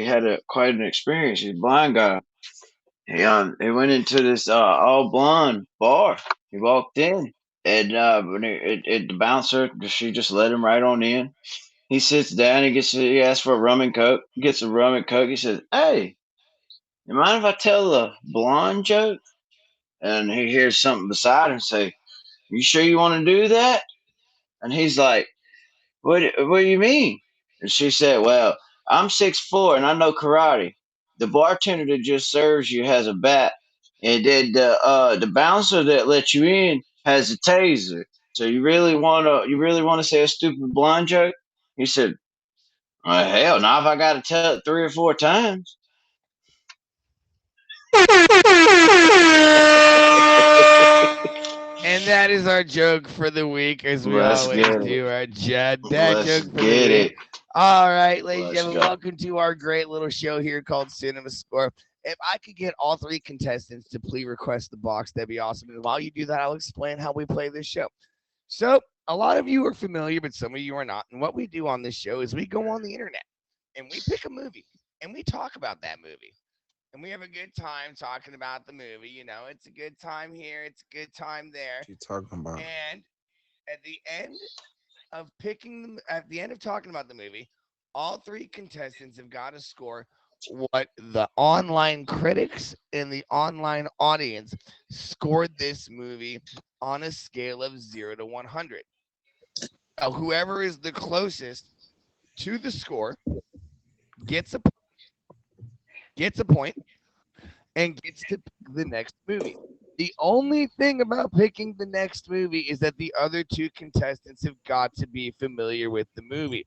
had a quite an experience. He's a blind guy. He went into this all blonde bar. He walked in, and the bouncer, she just let him right on in. He sits down. He asks for a rum and coke. Gets a rum and coke. He says, "Hey, you mind if I tell a blonde joke?" And he hears something beside him say, "You sure you want to do that?" And he's like, What do you mean?" And she said, "Well, I'm 6'4" and I know karate. The bartender that just serves you has a bat, and then the bouncer that let you in has a taser. So you really wanna say a stupid blind joke?" He said, "Hell, not if I got to tell it 3 or 4 times." And that is our joke for the week, as we Let's always get it. do. Our dad Let's joke for the get week. it. All right, ladies and Let's gentlemen, go. welcome to our great little show here called Cinema Score. If I could get all three contestants to please request the box, that'd be awesome. And while you do that, I'll explain how we play this show. So, a lot of you are familiar, but some of you are not. And what we do on this show is we go on the internet and we pick a movie and we talk about that movie. And we have a good time talking about the movie. It's a good time here, it's a good time there. What you talking about? And at the end at the end of talking about the movie, all three contestants have got to score what the online critics and the online audience scored this movie on a scale of 0 to 100. Now, whoever is the closest to the score gets a point and gets to pick the next movie. The only thing about picking the next movie is that the other two contestants have got to be familiar with the movie.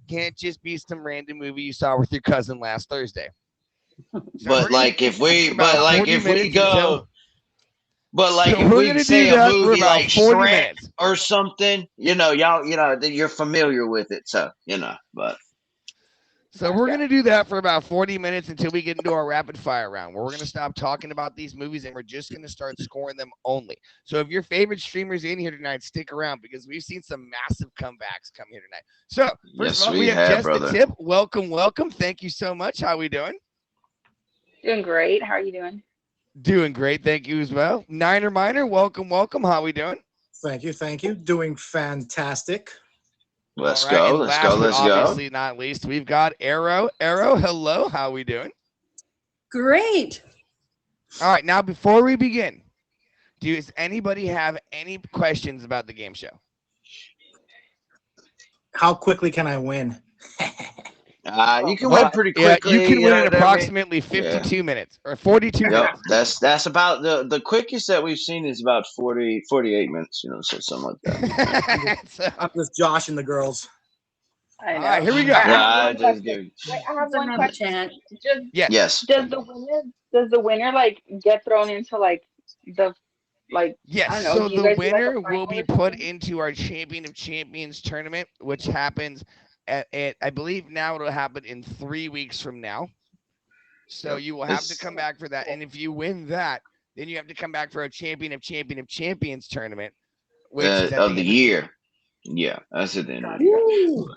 Can't just be some random movie you saw with your cousin last Thursday. So we're But gonna like do if that we, for about but like 40 if we minutes go until But like so if we're we gonna do say a that for movie about like 40 Shrek minutes. or something, that you're familiar with it, so. But So we're gonna do that for about 40 minutes until we get into our rapid fire round, where we're gonna stop talking about these movies and we're just gonna start scoring them only. So if your favorite streamers in here tonight, stick around because we've seen some massive comebacks come here tonight. So first of yes, all, we we have have, Jess the brother. Tip. Welcome, welcome. Thank you so much. How we doing? Doing great. How are you doing? Doing great. Thank you as well. Niner Miner. Welcome, welcome. How we doing? Thank you, thank you. Doing fantastic. All Let's right. go. And Let's go. last but Let's go. obviously not least, we've got Arrow. Arrow, hello. How we doing? Great. All right. Now, before we begin, does anybody have any questions about the game show? How quickly can I win? You Oh can Oh, win God. pretty yeah. You quickly. can You win know in what I mean? approximately Yeah. 52 minutes or 42 Yep. minutes. That's about the quickest that we've seen is about 40, 48 minutes. So something like that. Yeah. So, I'm just Josh and the girls. I all right. know. Here we All go. right, I Yeah. have I one just question. give. Wait, I have It's one another question. chat. Just Yes. Yes. does the winner like get thrown into like the like I Yes. don't know, So do you the guys do like a winner will final be or put something? into our Champion of Champions tournament, which happens I believe now it'll happen in 3 weeks from now. So Yep. you will have to It's come back for that. Cool. And if you win that, then you have to come back for a Champion of Champions tournament, which is at of the the end of the year. year. Yeah, that's at the end of the Gotcha. year. Woo.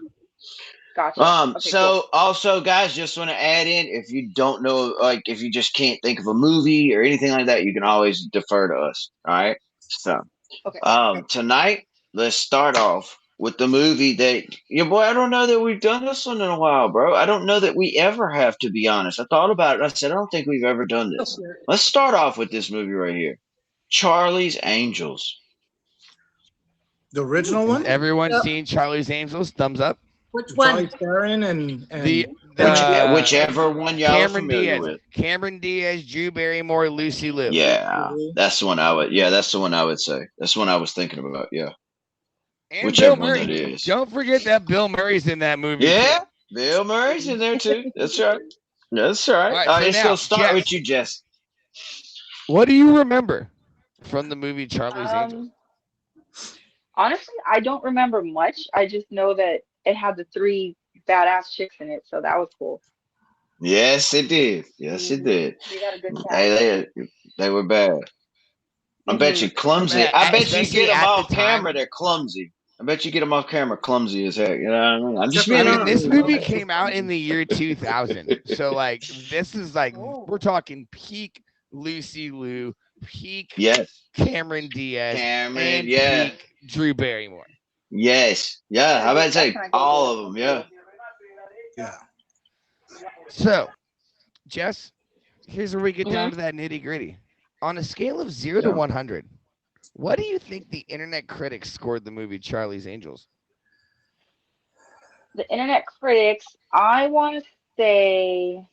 Gotcha. Okay, cool. So also, guys, just want to add in if you don't know, like if you just can't think of a movie or anything like that, you can always defer to us. All right. So, Okay. tonight, let's start off with the movie that, yeah, boy, I don't know that we've done this one in a while, bro. I don't know that we ever have, to be honest. I thought about it. I said, I don't think we've ever done Go this. for it. Let's start off with this movie right here, Charlie's Angels. The Ooh. original Has one? everyone Yep. seen Charlie's Angels? Thumbs up. Which Charlie one? Theron and The Cameron Whichever one y'all are familiar with. Cameron Diaz, Drew Barrymore, Lucy Liu. Yeah, Diaz. that's the one I would. Yeah, that's the one I would say. That's the one I was thinking about. Yeah, And Bill whichever one that Murray. is. Don't forget that Bill Murray's in that movie too. Yeah, Bill Murray's in there too. That's right. That's right. All right, so Let's go now, start with Jess, you, Jess. what do you remember from the movie Charlie's Angels? Um Honestly, I don't remember much. I just know that it had the three badass chicks in it, so that was cool. Yes, it did. Yes, it did. They got a good cast. Hey, they were bad. I bet Hmm. you clumsy. Man, I bet you especially get them at the off camera. time. They're clumsy. I bet you get him off camera clumsy as heck. You know what I mean? I'm just Except I being for mean, honest. this movie came out in the year 2000. So, like, this is like, we're talking peak Lucy Liu, peak Yes, Cameron Diaz, Cameron. and Yeah. peak Drew Barrymore. Yes. Yeah. How about to say all of them? Yeah. Yeah. So, Jess, here's where we get down to that nitty gritty. On a scale of 0 to Yeah. 100, what do you think the internet critics scored the movie Charlie's Angels? The internet critics, I want to say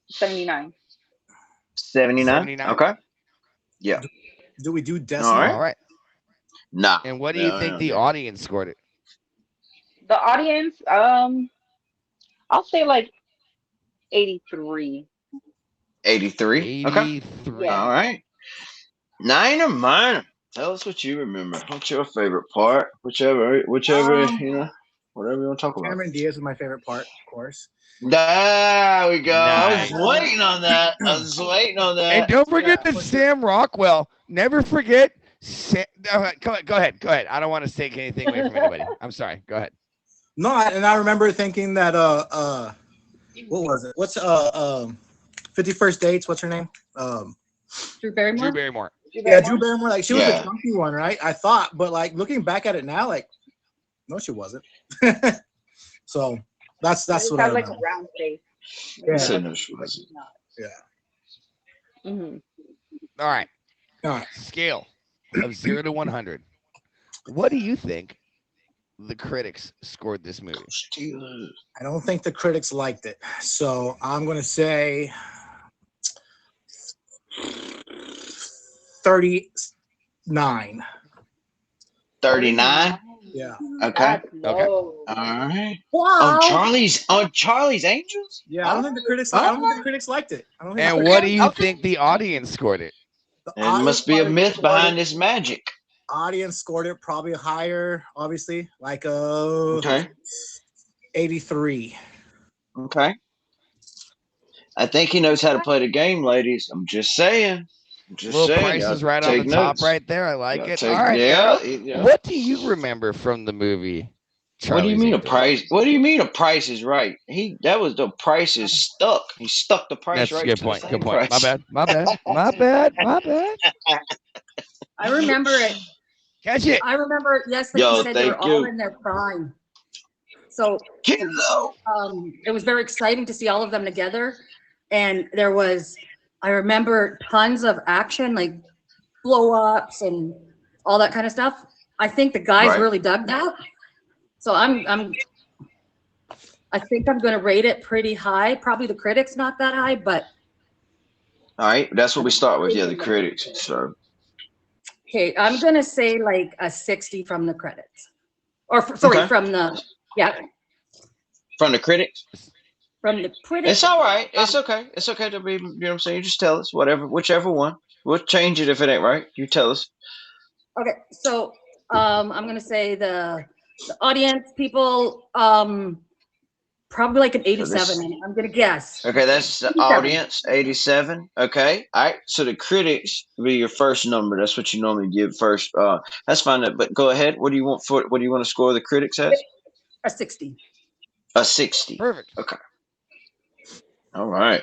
79. 79. 79? Okay. Yeah. Do we do All decimal? right. All right. Nah. And what do you think the audience scored it? The audience, I'll say like 83. 83. Okay. 83. Yeah. All right. Nine or minor. Tell us what you remember. What's your favorite part? Whichever, Um, whatever you want to talk about. Cameron Diaz is my favorite part, of course. There we go. Nice. I was waiting on that. I was waiting on that. And don't forget Yeah, that for sure. Sam Rockwell. Never forget. Go ahead. I don't want to take anything away from anybody. I'm sorry. Go ahead. No, and I remember thinking that what was it? What's 51st Dates? What's her name? Drew Barrymore. Drew Barrymore. Yeah, Drew Barrymore. Like she was Yeah. the chunky one, right? I thought, but like looking back at it now, like no, she wasn't. So that's It what I has like a remember. round face. I Yeah. said no, she wasn't. Hmm. All right. All right. Scale of 0 to 100. What do you think the critics scored this movie? Steelers. I don't think the critics liked it, so I'm gonna say 39. 39. Yeah. Okay. That's low. All right. Wow. On Charlie's Angels. Yeah, I don't think the critics. I don't think the critics liked it. I don't think. And what do you think the audience scored it? the It must be a audience myth scored behind it- this magic. Audience scored it probably higher, obviously, like Okay. 83. Okay. I think he knows how to play the game, ladies. I'm just saying. I'm just Little saying. prices Y'all right on the take top notes. right there. I like Y'all it. take- All right. Yeah. Errol, yeah. what do you remember from the movie? What do you Charlie's mean Angels? a price? What do you mean a price is right? That was the price is stuck. He stuck the price That's right a good to point. the Good same point. My price. bad. My bad. My bad. My bad. I remember it. Catch it. I remember, yes, like Yo, you said, they were thank all you. in their prime. So Kiddo. it was very exciting to see all of them together. And there was, I remember tons of action, like blow ups and all that kind of stuff. I think the guys Right. really dug that. So I think I'm going to rate it pretty high. Probably the critics not that high, but All right, that's what we start with. Yeah, the critics. So okay, I'm going to say like a 60 from the credits. Or sorry, Okay. from the from the critics, from the critics. it's all right. It's okay. It's okay to be. You know what I'm saying? You just tell us whatever, whichever one. We'll change it if it ain't right. You tell us. Okay, so I'm gonna say the audience people probably like an 87. I'm gonna guess. Okay, that's the 87. audience, 87. Okay, all right. So the critics will be your first number. That's what you normally give first. That's fine. But go ahead. What do you want for? What do you want to score the critics as? A 60. A 60. Perfect. All right.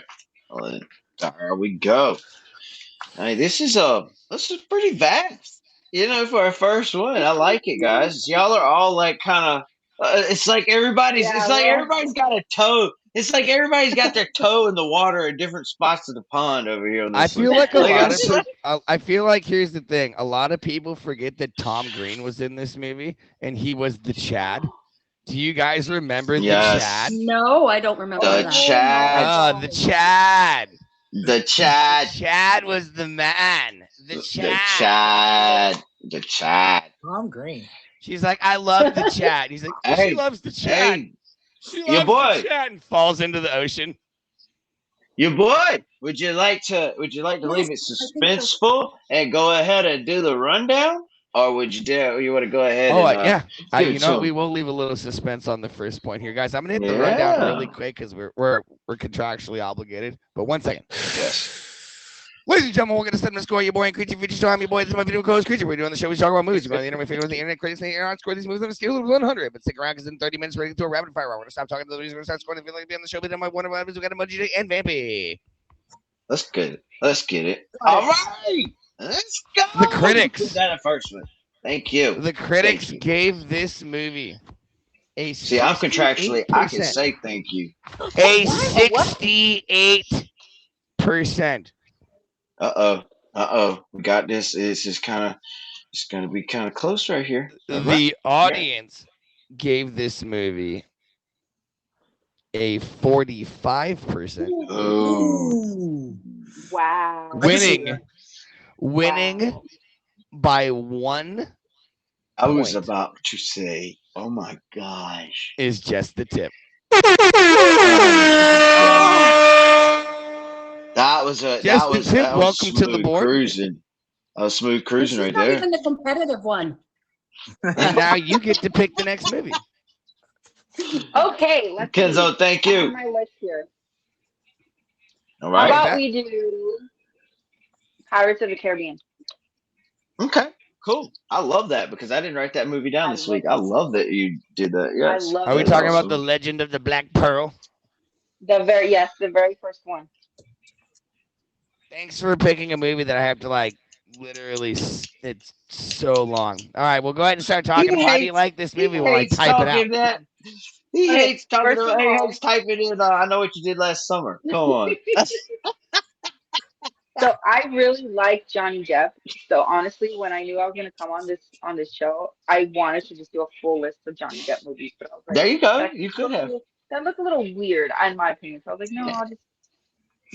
Well, then, there we go. Hey, this is pretty vast. You know, for our first one, I like it, guys. Y'all are all like kind of. It's like everybody's. Yeah, it's like well- everybody's got a toe. It's like everybody's got their toe in the water at different spots of the pond over here. On this I feel one. like a Like, lot it's- of I feel like here's the thing. A lot of people forget that Tom Green was in this movie and he was the Chad. Do you guys remember Yes. the Chad? No, I don't remember The that. Chad. Ah, the Chad. The Chad. Chad was the man. The The Chad. Chad. The Chad. Tom Green. She's like, I love the Chad. He's like, Hey, she loves the Chad. Hey, She your loves boy. the Chad and falls into the ocean. your boy. Would you like to leave it suspenseful and go ahead and do the rundown, or would you want to go ahead? Oh, and, yeah. give it You to know, him. we will leave a little suspense on the first point here, guys. I'm gonna hit the rundown Yeah. really quick because we're contractually obligated. But one second. Yes. Ladies and gentlemen, welcome to Cinema Score. Your boy and Creature Feature Show. I'm your boy. This is my video co-host Creature. We're doing the show. We talk about movies. We go on the internet, figure out the internet, critics, and the score these movies on a scale of 100. But stick around because in 30 minutes, we're going to do a rapid fire. We're going to stop talking to the movies. We're going to start scoring. If you'd like to be on the show, be on my one of my we got Emoji Day and Vampy. Let's get it. Let's get it. All right. Let's go. The critics. Put that in first one. Thank you. The critics Thank you. gave this movie a See, I'm contractually, I can 68%. say thank you. A What? 68%. We got this. It's just kind of, it's going to be kind of close right here. All right. The audience gave this movie a 45%. Oh. Wow. Winning Wow. by 1 I was point. about to say, oh my gosh. Is just the tip. That was a, Just that the was, tip. that was Welcome to the smooth board. cruising. That was smooth This cruising is right not there. even the competitive one. And now you get to pick the next movie. Okay, let's see. Kenzo, thank I have you. my list here. All How right. about that- we do Pirates of the Caribbean? Okay. Cool. I love that because I didn't write that movie down I this love week. I love that you did that. Yes. love Are we That's talking about the awesome. Legend of the Black Pearl? The very first one. Thanks for picking a movie that I have to like literally. It's so long. All right, we'll go ahead and start talking. Why do you hates- like this He movie while I hates type it out? talking that. He Okay, hates talking first about. of He all- hates typing in. I know what you did last summer. Come on. So I really like Johnny Depp. So honestly, when I knew I was gonna come on this show, I wanted to just do a full list of Johnny Depp movies. But I was like, There you go. that You could have. That looked a little weird, in my opinion. So I was like, no, I'll just.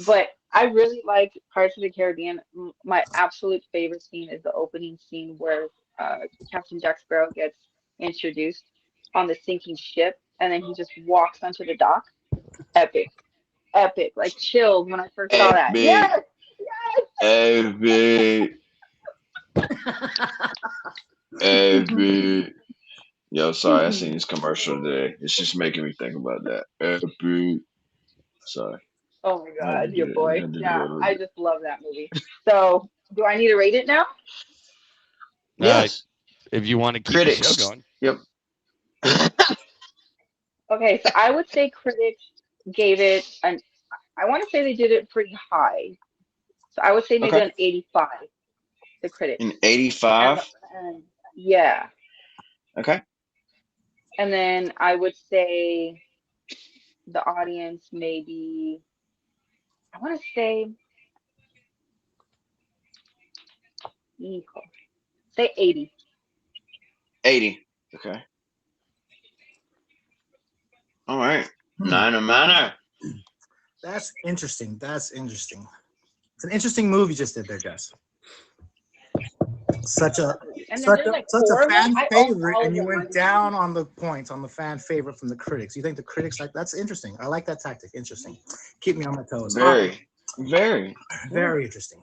But I really like Pirates of the Caribbean. My absolute favorite scene is the opening scene where Captain Jack Sparrow gets introduced on the sinking ship, and then he just walks onto the dock. Epic, epic, like chills when I first saw that. Epic. Yes, Epic. Epic. Yo, sorry, I seen this commercial today. It's just making me think about that. Epic. Sorry. oh my I had God, to your do it. I boy. had to do Yeah, it. I just love that movie. So, do I need to rate it now? Yes. If you want to keep Critics. the show going. Yep. Okay, so I would say critics gave it an. I want to say they did it pretty high. So I would say maybe Okay. an 85. The critics. An 85. And yeah, Okay. and then I would say the audience maybe. I want to say. Hijo, say 80. 80. Okay. All right. Hmm. Nine a manner. That's interesting. That's interesting. It's an interesting move you just did there, Jess. Such a And then such there's like a 4 of them. fan I favorite, all and you of them went are- down on the points on the fan favorite from the critics. You think the critics like that's interesting. I like that tactic. Interesting. Keep me on my toes. Very. Very. Very interesting.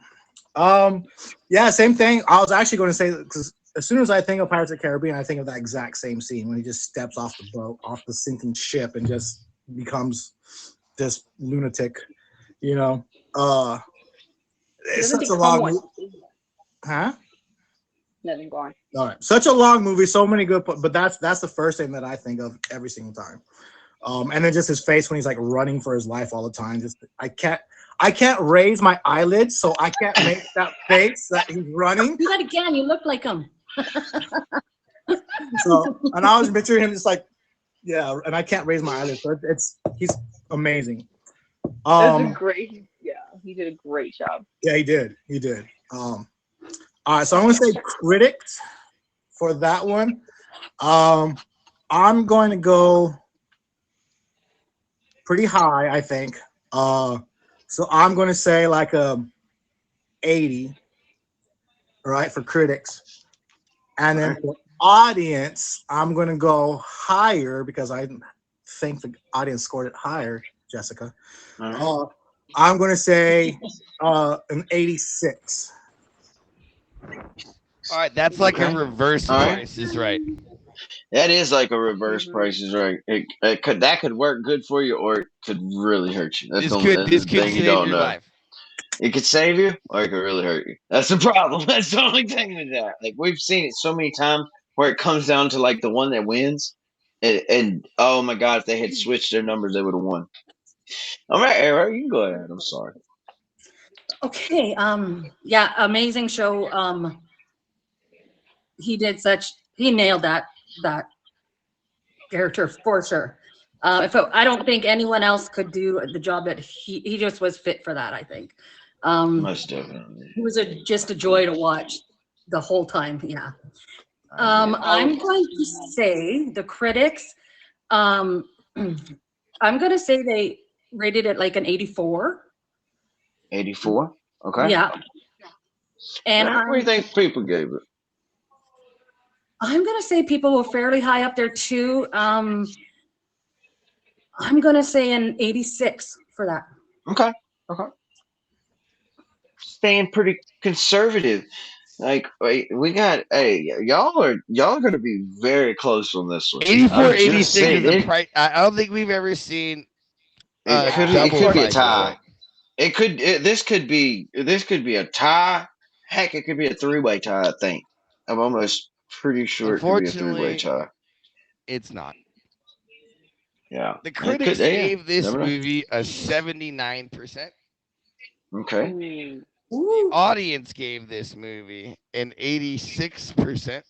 Yeah, same thing. I was actually going to say because as soon as I think of Pirates of the Caribbean, I think of that exact same scene when he just steps off the boat, off the sinking ship, and just becomes this lunatic. You know, it's Doesn't such a become long one. movie. Huh? Nothing go on. All right, such a long movie, so many good, but that's the first thing that I think of every single time. And then just his face when he's like running for his life all the time. Just I can't raise my eyelids, so I can't make that face that he's running. Do that again. You look like him. So, and I was picturing him just like, yeah, and I can't raise my eyelids. So he's amazing. That's a great. Yeah, he did a great job. Yeah, he did. All right, so I'm gonna say critics for that one. I'm going to go pretty high, I think. So I'm going to say like a 80, right, for critics. And then for audience, I'm going to go higher because I think the audience scored it higher, Jessica. All right. I'm going to say an 86. All right, that's like a Okay. reverse All right. Price is Right. That is like a reverse Mhm. Price is Right. It could work good for you, or it could really hurt you. That's This the could thing you save don't your know. life. It could save you, or it could really hurt you. That's the problem. That's the only thing with that. Like we've seen it so many times where it comes down to like the one that wins, and oh my god, if they had switched their numbers, they would have won. All right, Eric, you can go ahead. I'm sorry. Okay. Yeah, amazing show. He nailed that character for sure. I don't think anyone else could do the job that he just was fit for that, I think. Most definitely. He was just a joy to watch the whole time. Yeah. I'm going to say the critics, I'm going to say they rated it like an 84. 84. Okay. Yeah. And what do you think people gave it? I'm going to say people were fairly high up there too. I'm going to say an 86 for that. Okay. Staying pretty conservative. Like we got, y'all are going to be very close on this one. 84, 86 is the price. I don't think we've ever seen. It could be a tie. This could be a tie. Heck, it could be a three-way tie. I think. I'm almost pretty sure it could be a three-way tie. It's not. Yeah. The critics gave this movie a 79%. Okay. The audience gave this movie an 86%.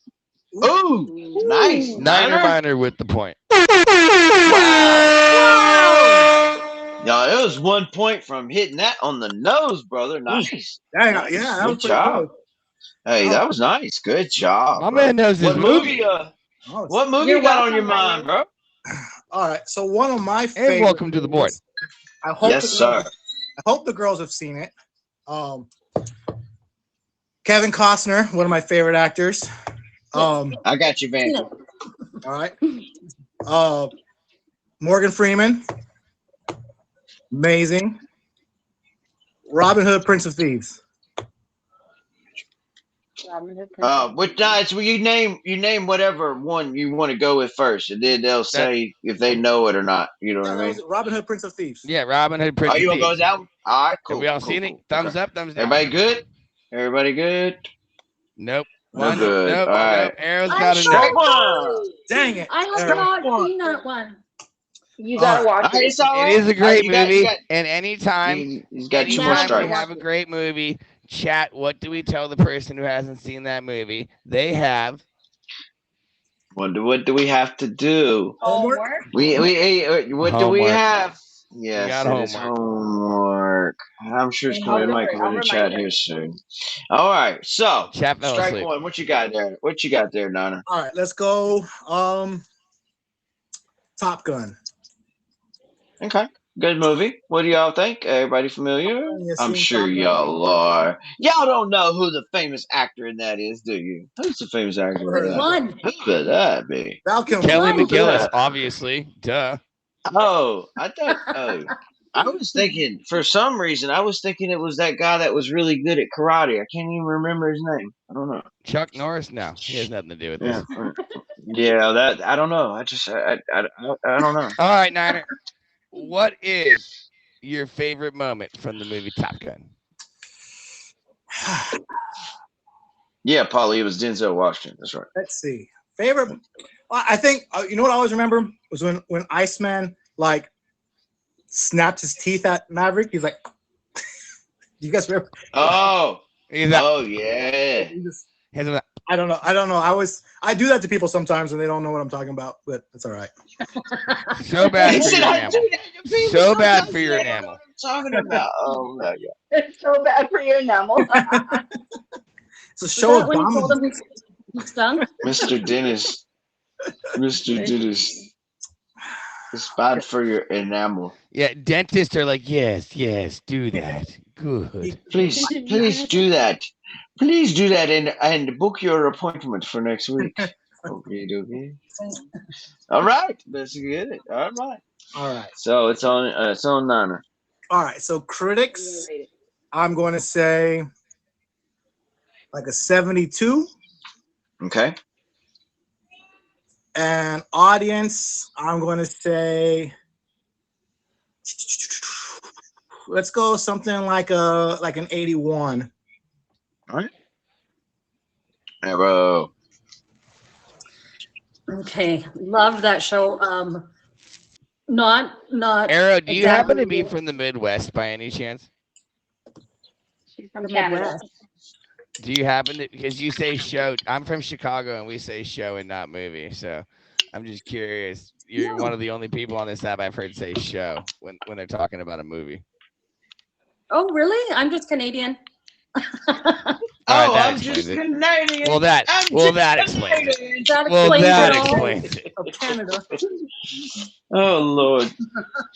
Ooh, nice. Niner with the point. No, it was 1 point from hitting that on the nose, brother. Nice. Yeah, that was pretty good. Hey, that was nice. Good job. My man knows his movie. What movie you got on your mind, bro? All right, so one of my favorites. And welcome to the board. I hope sir. I hope the girls have seen it. Kevin Costner, one of my favorite actors. I got you, Van. All right. Morgan Freeman. Amazing. Robin Hood, Prince of Thieves. Which nights will you name whatever one you want to go with first, and then they'll say if they know it or not. You know what I mean? Robin Hood, Prince of Thieves. Yeah, Robin Hood, Prince of Thieves. Are you gonna go that one? All right, cool. Have we all seen it? Thumbs up, thumbs down. Everybody good? Everybody good? Nope. No good. All right. Arrow's got a strike one. Dang it! I have not seen that one. You gotta watch it. It is a great movie, and anytime he's got 2 more we strikes. have a great movie, chat, what do we tell the person who hasn't seen that movie? They have. What do we have to do? Homework. What do we have? Yes, it is homework. I'm sure it might come in the chat here soon. All right, so chat fell strike asleep. one. What you got there? What you got there, Nana? All right, let's go. Top Gun. Okay, good movie. What do y'all think? Everybody familiar? I'm sure y'all are. Y'all don't know who the famous actor in that is, do you? Who's the famous actor in that? One. Who could that be? Val Kilmer. Kelly McGillis, obviously. Duh. Oh, I thought. Oh, I was thinking. For some reason, I was thinking it was that guy that was really good at karate. I can't even remember his name. I don't know. Chuck Norris? No, he has nothing to do with this. Yeah, that I don't know. I don't know. All right, Niner. What is your favorite moment from the movie Top Gun? Yeah, Paulie, it was Denzel Washington. That's right. Let's see. Favorite. Well, I think you know what I always remember was when Iceman like snapped his teeth at Maverick. He's like, "Do you guys remember?" Oh, oh yeah. I don't know. I do that to people sometimes, and they don't know what I'm talking about, but it's all right. So bad for your enamel. So bad for your enamel. Talking about. Oh my god. It's so bad for your enamel. It's a show of When you told bombs. him he stunk? Mr. Dennis. Mr. Dennis. It's bad for your enamel. Yeah, dentists are like, yes, do that. Good. Please do that. Please do that and book your appointment for next week. Okay. All right. Let's get it. All right. So it's on Niner. All right. So critics, I'm going to say like a 72. Okay. And audience, I'm going to say let's go something like an 81. All right. Arrow. Okay, loved that show. Not Arrow, do you happen to be exactly from the Midwest by any chance? She's from the Canada. Midwest. Do you happen to, because you say show, I'm from Chicago and we say show and not movie. So I'm just curious. You're one of the only people on this app I've heard say show when they're talking about a movie. Oh, really? I'm just Canadian. All right, Oh, that I'm explains just it. Canadian. Well, that explains it. Canadian. That Well, explains that it all. explains it. Of Canada. Oh Lord.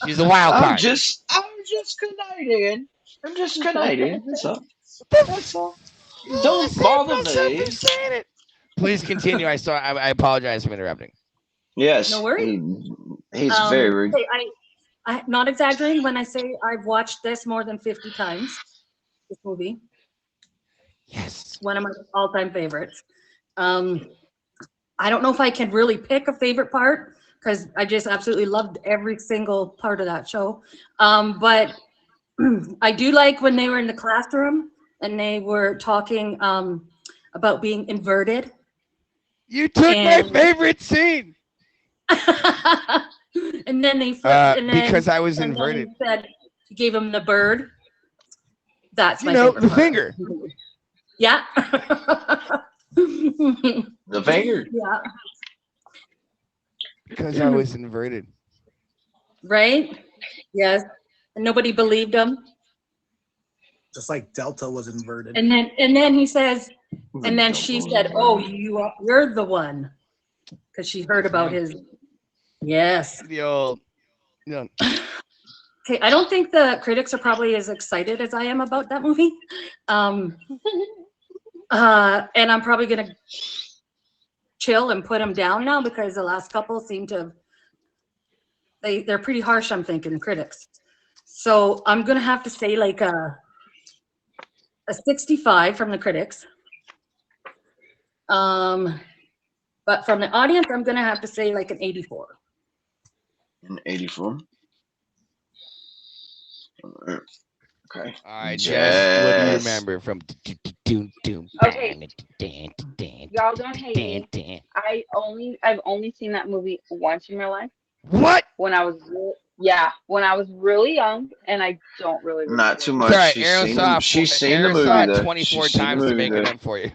She's a wild I'm card. just Canadian. I'm just Canadian. That's all. That's all. Don't bother me. Saying it. Please continue. I apologize for interrupting. Yes. No worries. He's very rude. Hey, I'm not exaggerating when I say I've watched this more than 50 times. This movie, Yes. one of my all-time favorites. I don't know if I can really pick a favorite part because I just absolutely loved every single part of that show. But I do like when they were in the classroom and they were talking about being inverted. You took my favorite scene. And then they flipped, and then because I was and then inverted. he said he gave him the bird. That's You my know, favorite the part. finger. Yeah. The finger. Yeah. Because I was inverted. Right? Yes. And nobody believed him. Just like Delta was inverted. And then he says, and then she said, "Oh, you're the one," because she heard about his. Yes. The old. No. Okay, I don't think the critics are probably as excited as I am about that movie. And I'm probably gonna chill and put them down now because the last couple seem to they're pretty harsh, I'm thinking, critics. So I'm gonna have to say like a 65 from the critics. But from the audience, I'm gonna have to say like an 84. An 84. Okay. All right, Jess. What do you Jess. remember from? Okay. Y'all don't hate me. I've only seen that movie once in my life What? when I was really young, and I don't really remember. Not too It's much. all right. She's seen the Aaron movie saw it though. 24 She's seen the times to movie, make it though. up for you.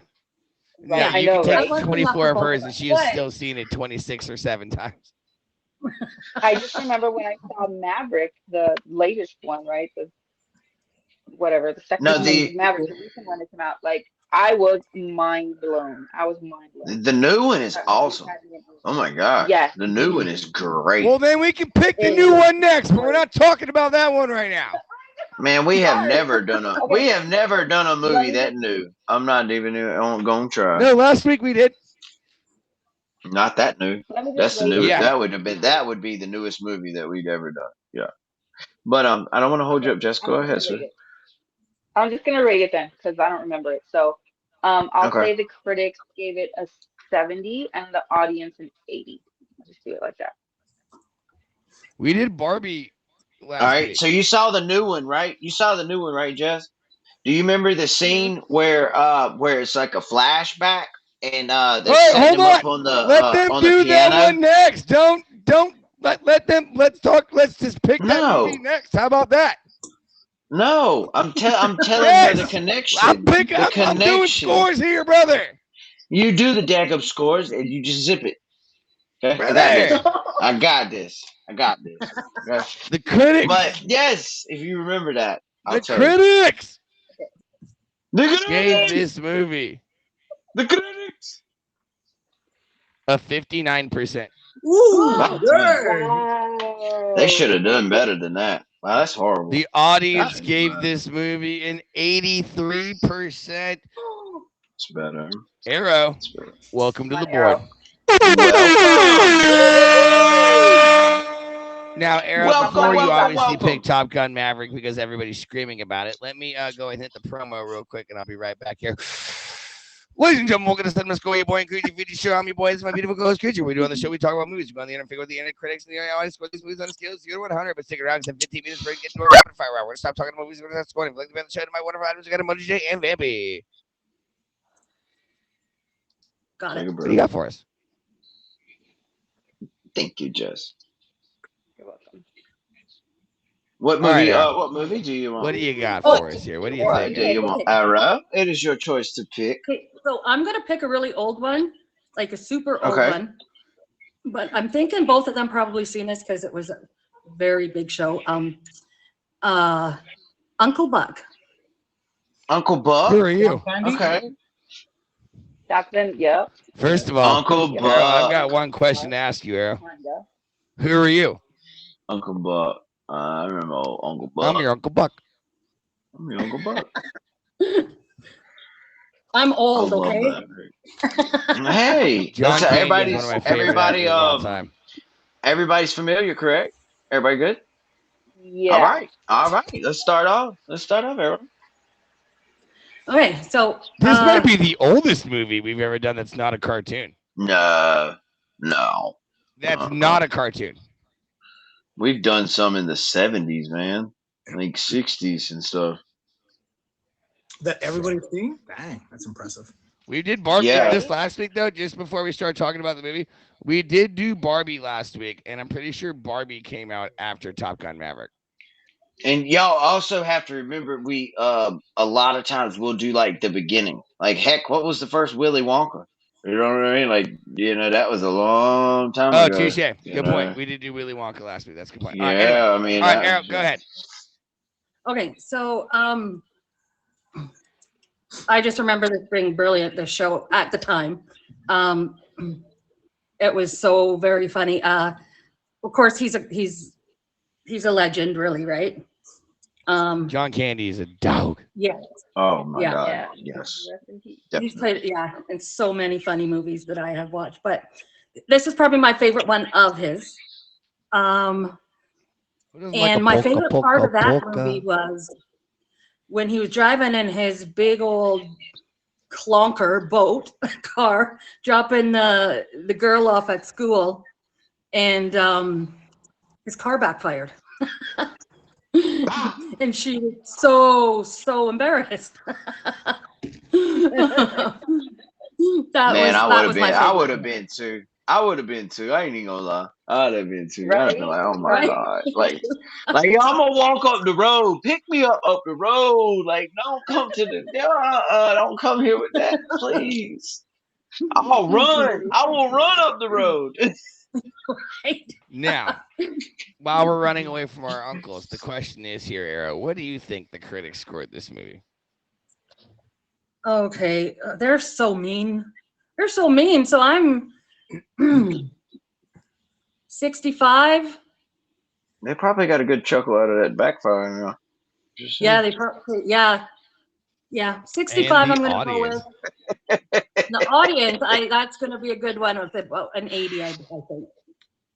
Right, Yeah, I you know, can right? take That wasn't 24 of enough for hers, both and of she has us. still seen it 26 or 7 times. I just remember when I saw Maverick, the latest one, right? The second No, one, the Maverick, the recent one that came out. Like I was mind blown. I was mind blown. the new one is That movie awesome. had me in- Oh my god. Yes. The new one is great. Well, then we can pick the It new is one next, but we're great. not talking about that one right now. Man, we have Sorry. never done a Okay. movie Let me that new. I'm not even gonna try. No, last week we did. Not that new. Let me That's just the rate it. new. Yeah. That would be the newest movie that we'd ever done. Yeah. But I don't want to hold you up, Jess. I'm Go just ahead, gonna sir. rate it. I'm just gonna rate it then because I don't remember it. So, I'll Okay. say the critics gave it a 70 and the audience an 80. I'll just do it like that. We did Barbie last All right. week. So you saw the new one, right? You saw the new one, right, Jess? Do you remember the scene where it's like a flashback and they're Hey, setting hold him up on. on the Let them on the do that piano? one next. Don't let them. Let's talk. Let's just pick that No. movie next. How about that? No, I'm telling Yes. her the connection. I'm The doing connection. scores here, brother. You do the deck of scores and you just zip it. Okay, Brother. I got this. Okay? The critics. But yes, if you remember that, I'll The tell you. critics The gave critics. this movie The critics. a 59%. Ooh, Wow. good. Wow. They should have done better than that. Wow, that's horrible. The audience That's gave bad. this movie an 83%. It's better. Arrow, It's better. welcome to the Come on, board. Arrow. Now, Arrow, Welcome, before you welcome, obviously welcome. pick Top Gun Maverick because everybody's screaming about it, let me go and hit the promo real quick and I'll be right back here. Ladies and gentlemen, welcome to Cinema Score, your boy and Creature 50 show. I'm your boy, this is my beautiful co-host Creature. We do on the show, we talk about movies. We go on the internet, figure out the internet critics and the audience score these movies on a scale of 0 to 100. But stick around, because in 15 minutes, we're going to get into our rapid fire round. We're going to stop talking about movies, we're going to start scoring. If you'd like to be on the show, to my wonderful items, we got Emoji J and Vampy. Got Take it. a What break. do you got for us? Thank you, Jess. You're welcome. What All right, movie? Aaron. What movie do you want? What do you got Oh, for us here? What do you What think? do you want, Arrow? It is your choice to pick. Okay, so I'm gonna pick a really old one, like a super old Okay. one. But I'm thinking both of them probably seen this because it was a very big show. Uncle Buck. Uncle Buck. Who are you? Okay. That's been, yep. First of all, Uncle Arrow, Buck. I've got one question to ask you, Arrow. Kinda. Who are you? Uncle Buck. I remember old Uncle Buck. I'm your Uncle Buck. I'm your Uncle Buck. I'm I old, love okay? that. Hey, John listen, Candy is one of my favorite actors of all time. everybody's familiar, correct? Everybody good? Yeah. All right. Let's start off, Aaron. Okay, so This might be the oldest movie we've ever done that's not a cartoon. No. That's Uh-uh. not a cartoon. We've done some in the 70s, man. Like 60s and stuff. That everybody's seen? Dang, that's impressive. We did Barbie Yeah. this last week, though, just before we start talking about the movie. We did do Barbie last week, and I'm pretty sure Barbie came out after Top Gun Maverick. And y'all also have to remember we a lot of times we'll do like the beginning. Like heck, what was the first Willy Wonka? You know what I mean? Like, that was a long time Oh, ago. touche. you Good know? point. We did do Willy Wonka last week. That's a good point. Yeah, All right, anyway. I mean, All right, that Arrow, was go ahead. okay, so I just remember this being brilliant, the show at the time. It was so very funny. Of course, he's a legend, really, right? John Candy is a dog. Yeah, Oh my Yeah. god, Yeah. yes, Rest in peace. he's definitely. played in so many funny movies that I have watched, but this is probably my favorite one of his. And my favorite part of that movie was when he was driving in his big old clunker boat car, dropping the girl off at school, and his car backfired. And she was so embarrassed. Man, I would have favorite. been too. I ain't even gonna lie. I'd have been too. I'd been Right? like, oh my Right? god, like I'm gonna walk up the road. Pick me up the road. Like, don't come to the. Don't come here with that, please. I'll run. I will run up the road. Now, while we're running away from our uncles, the question is here, Arrow, what do you think the critics scored this movie? Okay, they're so mean. They're so mean. So I'm 65. They probably got a good chuckle out of that backfire. You know? Just Yeah, saying. they probably, yeah. 65. And I'm the gonna go audience. with the audience. That's gonna be a good one with it. Well, an 80, I think.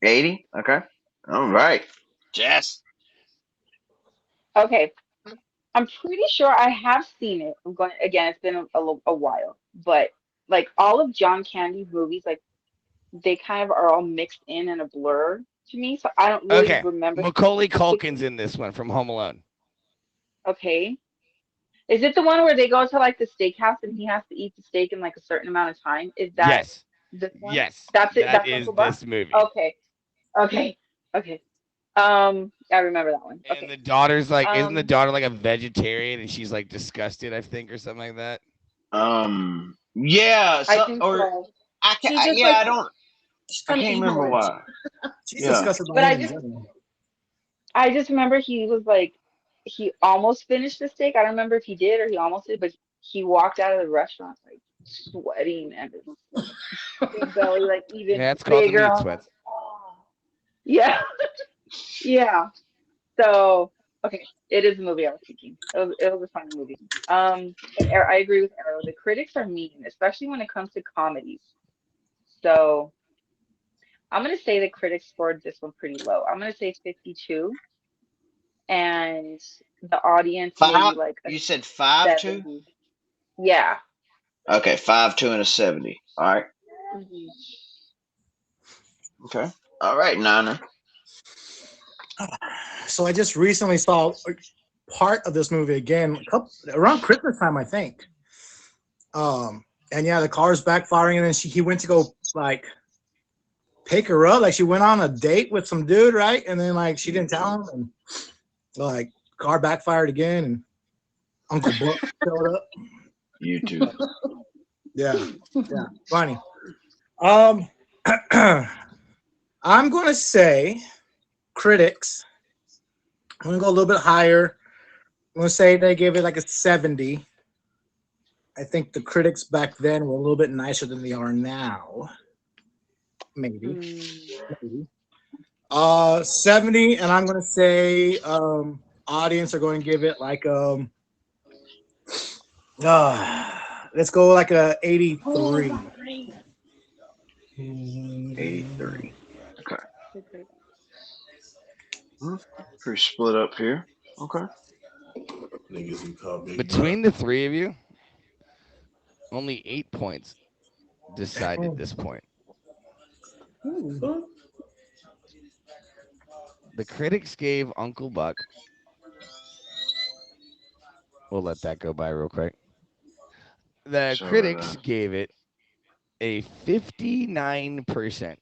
80. Okay. All right. Jess. Okay. I'm pretty sure I have seen it. I'm going again, it's been a while, but like all of John Candy's movies, like they kind of are all mixed in a blur to me. So I don't really Okay, remember. Macaulay Culkin's in this one from Home Alone. Okay. Is it the one where they go to like the steakhouse and he has to eat the steak in like a certain amount of time? Is that Yes, this one? yes. That's it. That That's is Uncle Buck? this movie. Okay. I remember that one. And Okay. the daughter's like, isn't the Um, daughter like a vegetarian and she's like disgusted, I think, or something like that? Yeah. I So, think or so. She's just yeah. like, she's I kind of can't remember evil. why. She's Yeah. disgusted But by I him in just general. I just remember he was like he almost finished the steak. I don't remember if he did or he almost did, but he walked out of the restaurant like sweating and his big belly like even Yeah, it's called the bigger. meat I was sweats. like, oh. Yeah. Yeah. So okay, it is the movie I was thinking. It was a funny movie. But I agree with Arrow. The critics are mean, especially when it comes to comedies. So I'm gonna say the critics scored this one pretty low. I'm gonna say 52, and the audience maybe 5. like a You said 5 too. 70. Yeah. Okay, 5.2 and a 70. All right. Mhm. Okay. All right, Niner. So I just recently saw part of this movie again, around Christmas time, I think. And yeah, the car's backfiring, and then he went to go like pick her up. Like she went on a date with some dude, right? And then like she didn't tell him, and like car backfired again, and Uncle Buck showed up. YouTube. Yeah, funny. I'm gonna say critics. I'm gonna go a little bit higher. I'm gonna say they gave it like a 70. I think the critics back then were a little bit nicer than they are now. Maybe. Mm. 70, and I'm gonna say audience are going to give it like let's go like a 83. 83. Okay. Okay. Pretty split up here. Okay. Between the three of you, only 8 points decided this point. The critics gave Uncle Buck. We'll let that go by real quick. The Sorry about critics that. gave it a 59%.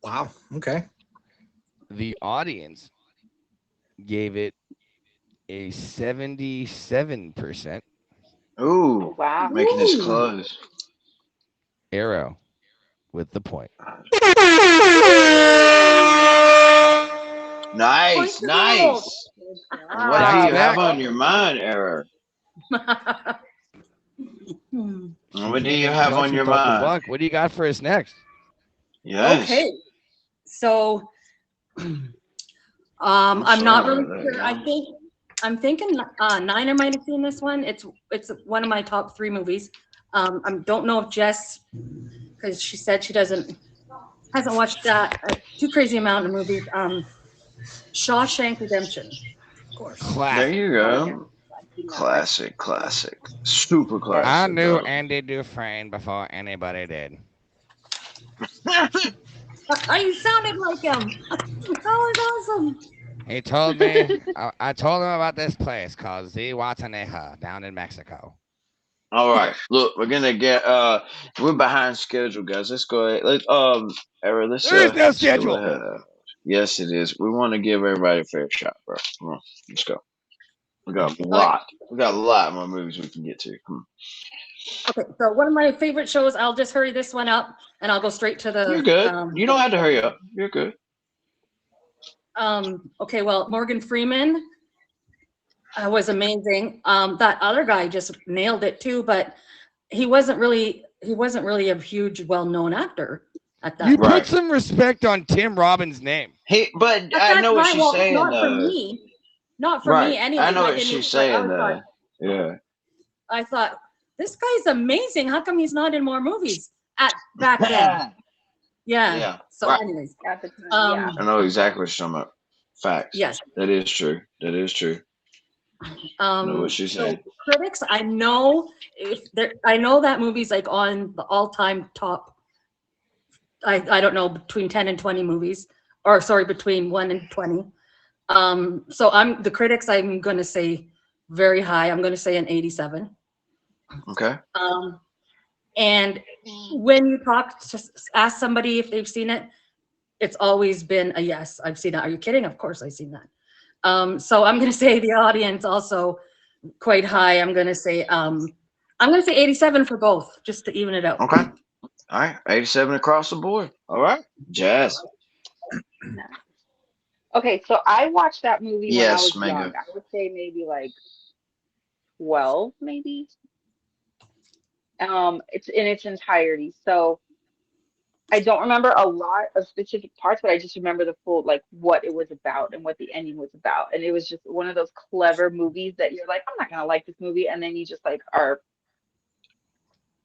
Wow. Okay. The audience gave it a 77%. Ooh, Wow. making this close. Arrow with the point. Nice, Points to gold. nice. Ah. What do Back to you have back. on your mind, Error? What do you Came in have clutch on your with Uncle mind? Buck. What do you got for us next? Yes. Okay. So I'm sorry not about really that, sure. y'all. I'm thinking Niner might have seen this one. It's one of my top 3 movies. I don't know if Jess, because she said she hasn't watched that too crazy amount of movies. Shawshank Redemption, of course. There Classic. you go. Classic, classic. Super I classic, knew bro. Andy Dufresne before anybody did. You sounded like him. That was awesome. He told me, I told him about this place called Zihuatanejo down in Mexico. All right. Look, we're gonna get we're behind schedule, guys. Let's go ahead. Error, let's There is no let's go schedule. ahead. Yes, it is. We want to give everybody a fair shot, bro. Come on, let's go. We got a lot. We got a lot more movies we can get to. Come Okay, so one of my favorite shows, I'll just hurry this one up and I'll go straight to on. You're the good. You don't have to hurry up. You're good. okay, well, Morgan Freeman was amazing. That other guy just nailed it too, but he wasn't really a huge well-known actor at that You time. Right. put some respect on Tim Robbins' name. Hey, but At I that know what time, she's well, saying not for though. me. Not for Right. me I anyways. know I what didn't she's even, like, saying though. Yeah. I thought, this guy's amazing. How come he's not in more movies back then? Yeah. Yeah. So Right. anyways, At the time, yeah. I know exactly what you're talking about. Facts. yes. That is true. That is true. I know what she's So saying. critics, I know that movie's like on the all-time top. I don't know, between 10 and 20 movies, or sorry, between 1 and 20. So the critics, I'm going to say very high. I'm going to say an 87. Okay. And when you ask somebody if they've seen it, it's always been a yes. I've seen that. Are you kidding? Of course I've seen that. So I'm going to say the audience also quite high. I'm going to say 87 for both, just to even it out. Okay. All right. 87 across the board. All right. Jazz. No. Okay, so I watched that movie when I Yes, was Mango. young. I would say maybe like 12, maybe. It's in its entirety. So I don't remember a lot of specific parts, but I just remember the full, like, what it was about and what the ending was about. And it was just one of those clever movies that you're like, I'm not gonna like this movie, and then you just like are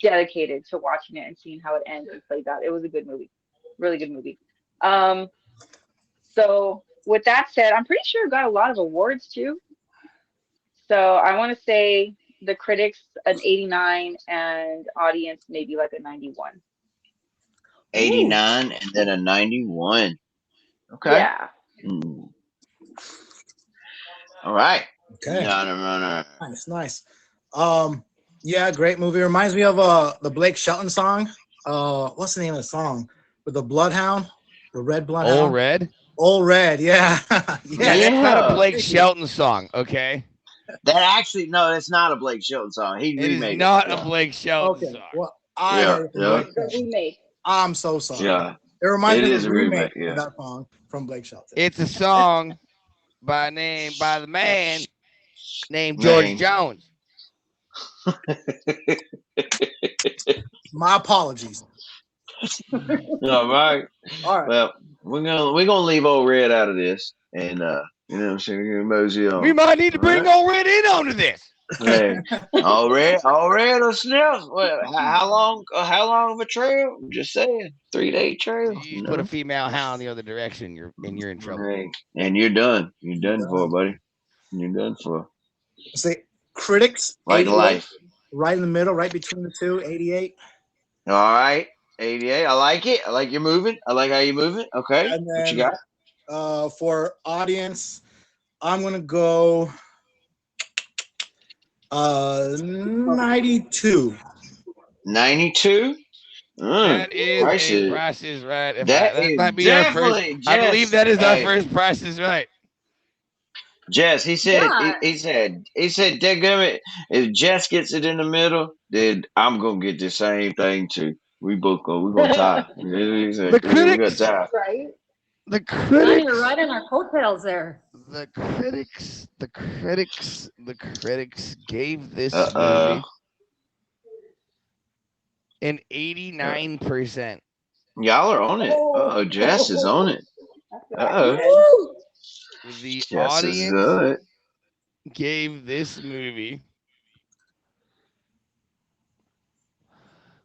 dedicated to watching it and seeing how it ends and plays out. It was a good movie, really good movie. So with that said, I'm pretty sure it got a lot of awards too. So I want to say the critics an 89 and audience maybe like a 91. 89 and then a 91. Okay. Yeah. Mm. All right. Okay. Runner. Nice. Yeah, great movie. Reminds me of the Blake Shelton song. What's the name of the song? With the Bloodhound, the Red Bloodhound. Old Red. Old Red, yeah. Yeah, that's not a Blake Shelton song, okay? That actually, no, it's not a Blake Shelton song. He It is remade not it. a Blake Shelton Okay. song. Well, I Yeah, heard it from yeah. Blake The Shelton. remake. I'm so sorry. Yeah. It reminds It me is of a the remake, remake yeah. of that song from Blake Shelton. It's a song by the man named George Jones. My apologies. All right. All right. Well, we're gonna leave Old Red out of this, and you know what I'm saying, we're gonna mosey on. We might need to bring Old Red in onto this. Hey, Old Red or Sniff. Well, how long of a trail? I'm just saying, 3-day trail. You put a female hound the other direction, you're in trouble. Hey, and you're done. You're done for, buddy. You're done for. Say critics. Like 88, life. right in the middle, right between the two. 88. All right. 88. I like it. I like your moving. I like how you moving. Okay. And What you then got? for audience, I'm gonna go 92. 92. That is Price a is- Price is Right. That is might be our first. definitely. I believe that is our Hey, first Price is Right. Jess, he said, Yeah. he said, dadgummit, if Jess gets it in the middle, then I'm gonna get the same thing too. We're gonna tie. He said, The we gonna critics- tie. Right? The Johnny, critics. you're right in our coattails there. The critics gave this Uh-oh. movie an 89%. Y'all are on it. Oh, Jess is on it. That's Uh-oh. The Jess is audience on it. gave this movie,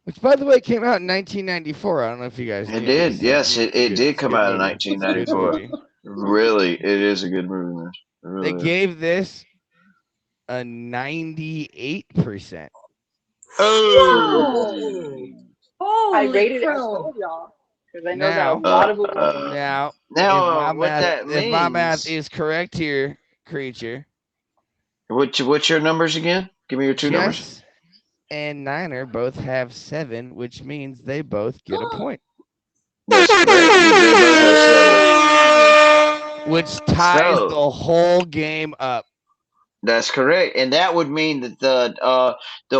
which by the way came out in 1994. I don't know if you guys It knew did. this. Yes, it Good- did come good out in movie. Good 1994. movie. Really, it is a good movie, man. It really They is. gave this a 98%. Oh. Holy I rated it. I crow. told y'all because I know Now- that a lot of them. Now, Now, if my what math, that if my math means- is correct here, creature, What's your numbers again? Give me your two numbers. Jess and Niner both have 7, which means they both get a point, That's correct. They both have 7. which ties So- the whole game up. That's correct, and that would mean that the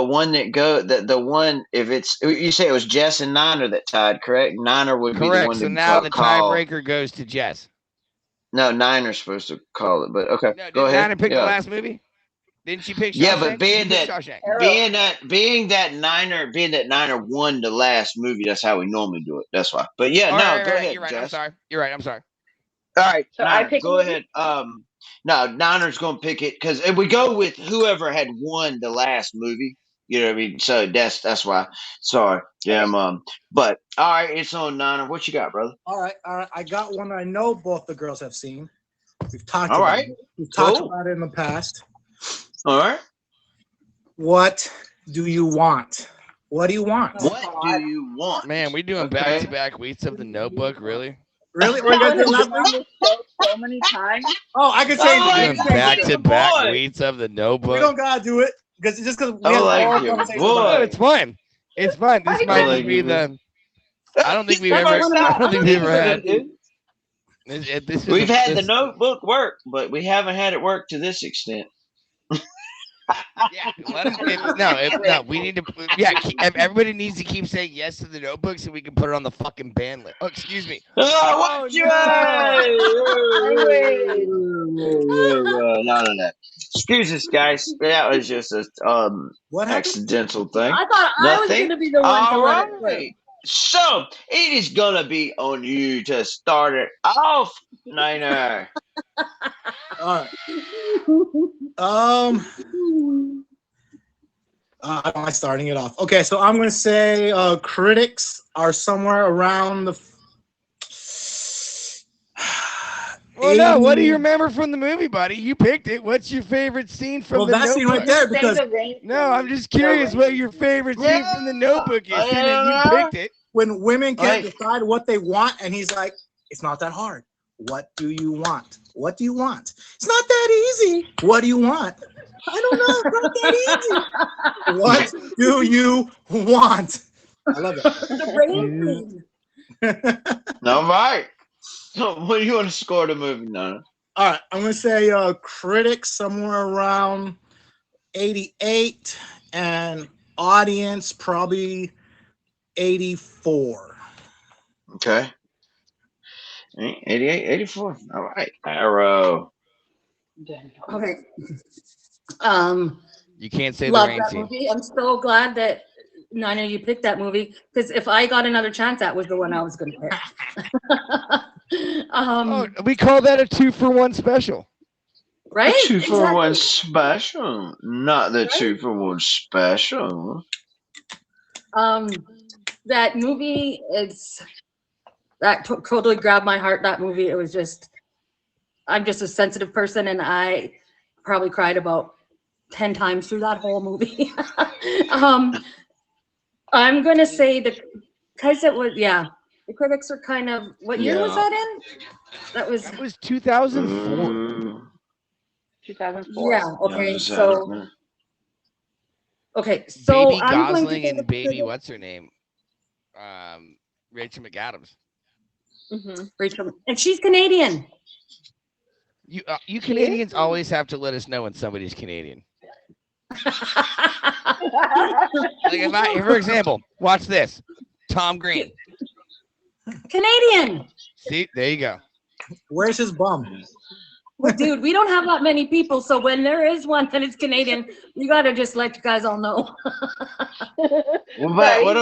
one the one, if it's, you say it was Jess and Niner that tied, correct? Niner would be the Correct. one So to now the call. tiebreaker goes to Jess. No, Niner's supposed to call it, but okay, No, go did ahead. Niner pick Yeah. the last movie? Didn't she pick Shawshank? Yeah, but being She picked that- Shawshank. being that Niner won the last movie, that's how we normally do it. That's why. But yeah, All no, right, go right, ahead, You're right. Jess. I'm sorry. You're right. I'm sorry. All right, So I Niner, pick go one? ahead. No, Niner's gonna pick it because if we go with whoever had won the last movie, you know what I mean. So that's why. Sorry, yeah, but all right, it's on Niner. What you got, brother? All right. I got one I know both the girls have seen. We've talked All about right. it. We've talked Cool. about it in the past. All right. What do you want? What do you want? What do you want? Man, we doing Okay. back-to-back weeks of the Notebook, really? Really? What are you guys doing last on week? this show so many times. Oh, I can change Oh, it. I We Doing can like change it. back-to-back boy. weeks of the We Notebook. don't gotta do it because we I had like a whole your conversation boy. about No, it. it's fine. It's fine. This I might like just be you, the. I don't think we've That's ever. one of my- I don't think we've ever had. Dude. This is We've a- had the this- Notebook work, but we haven't had it work to this extent. Yeah, no, we need to. Yeah, everybody needs to keep saying yes to the Notebook so we can put it on the fucking ban list. Oh, excuse me. Oh, Oh, what no. none of that. Excuse us, guys. That was just a What happened? accidental thing. I thought I was Nothing? going to be the one to All let it slip. right. So it is gonna be on you to start it off, Niner. All right. I don't like starting it off. Okay, so I'm gonna say critics are somewhere around the Well, Well, no. What do you 80 remember from the movie, buddy? You picked it. What's your favorite scene from Well, the that scene right Notebook? there, Say because the rain No, scene. I'm just The curious what rain your scene. favorite scene from the Notebook is, seeing that you picked it. when women can't Like- decide what they want, and he's like, it's not that hard. What do you want? What do you want? It's not that easy. What do you want? I don't know. It's not that easy. What do you want? I love it. The rain scene. All right. So, what do you want to score the movie, Nana? All right, I'm gonna say critics somewhere around 88, and audience probably 84. Okay. 88, 84. All right. Arrow. Okay. You can't say the Love rain that scene. movie. I'm so glad that Nina, you picked that movie, because if I got another chance, that was the one I was going to pick. Oh, we call that a 2-for-1 special. Right? The 2-for-1 Exactly. special. Not the Right? 2-for-1 special. That movie totally grabbed my heart. That movie, it was just, I'm just a sensitive person, and I probably cried about 10 times through that whole movie. I'm gonna say because it was, the critics are kind of, what year was Yeah. that in? That was 2004. Mm, 2004. yeah. Okay, yeah, so Baby I'm going to Gosling say and the baby, critics- what's her name? Rachel McAdams. Mm-hmm. Rachel, and she's Canadian. You Canadians always have to let us know when somebody's Canadian. Like for example, watch this. Tom Green. Canadian. See, there you go. Where's his bum? Well, dude, we don't have that many people, so when there is one that is Canadian, you gotta just let you guys all know. What about all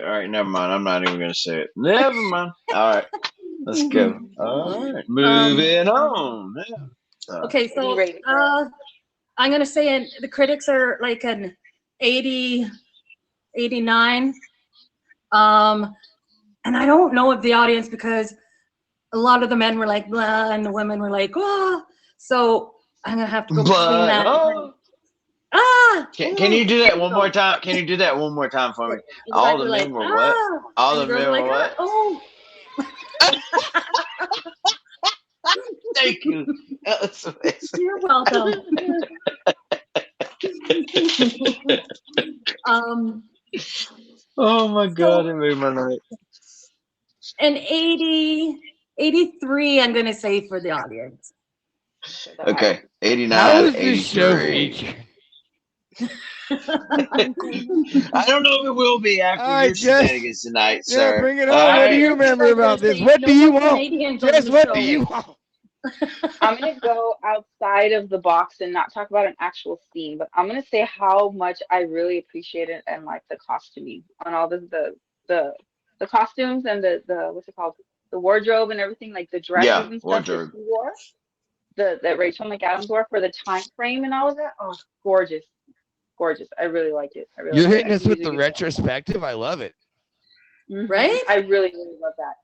right, never mind. I'm not even gonna say it. Never mind. All right, let's go. All right, moving on. Yeah. Okay, so rated? I'm gonna say the critics are like an 80, 89. And I don't know if the audience, because a lot of the men were like blah and the women were like oh, so I'm gonna have to go between that. Can you do that one more time? Can you do that one more time for me? All the men were what? All the men were what? Oh. Thank you. That was amazing. You're welcome. Oh my god, it made my night. And 80, 83, I'm gonna say for the audience. Okay, How 89, is this show 83. featured? I don't know if it will be after your shenanigans tonight, Yeah, sir. bring it on. All What do you right. remember about this? What do you want? Jess, what do you want? I'm gonna go outside of the box and not talk about an actual scene, but I'm gonna say how much I really appreciated and like the costuming on all the costumes and the what's it called, the wardrobe and everything, like the dresses Yeah, and stuff wardrobe. that she wore, that Rachel McAdams wore for the time frame and all of that. Oh, gorgeous, gorgeous. I really liked it. I really You're liked it. hitting I us think with they the did a good job. retrospective. I love it. Mhm. Right? I really, really love that.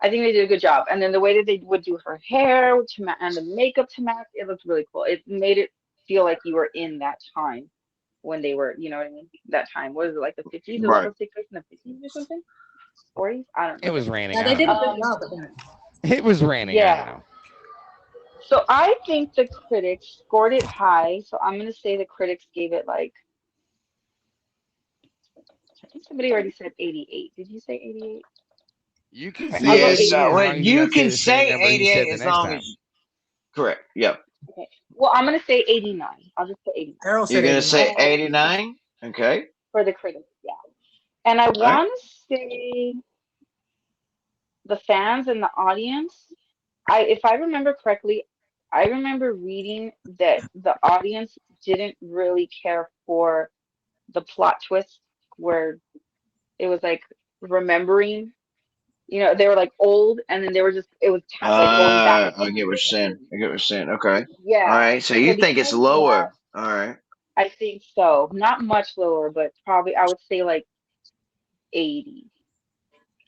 I think they did a good job. And then the way that they would do her hair and the makeup to match, it looked really cool. It made it feel like you were in that time when they were, you know what I mean? That time. What is it, like the 50s? It was Right. supposed to take place in the 50s or something? 40s? I don't know. It was raining. Yeah, I they did a don't good know. job of that. It was raining. I Yeah. don't know. So I think the critics scored it high. So I'm going to say the critics gave it like, I think somebody already said 88. Did you say 88? You can I'll say go Yeah, 88. so as long well, as you you don't say can the same say number you 88 said the as next long time. as correct. Yep. Okay. Well, I'm going to say 89. I'll just put 89 Harold You're said gonna 89. say 89? Okay. for the critics. Yeah. And I right. want to say the fans and the audience. If I remember correctly, I remember reading that the audience didn't really care for the plot twist where it was like remembering, they were like old and then they were just, it was like going back I in time. get what you're saying. I get what you're saying. Okay. All Yeah. right. So So you think it's because of that, lower. All right. I think so. Not much lower, but probably I would say like 80,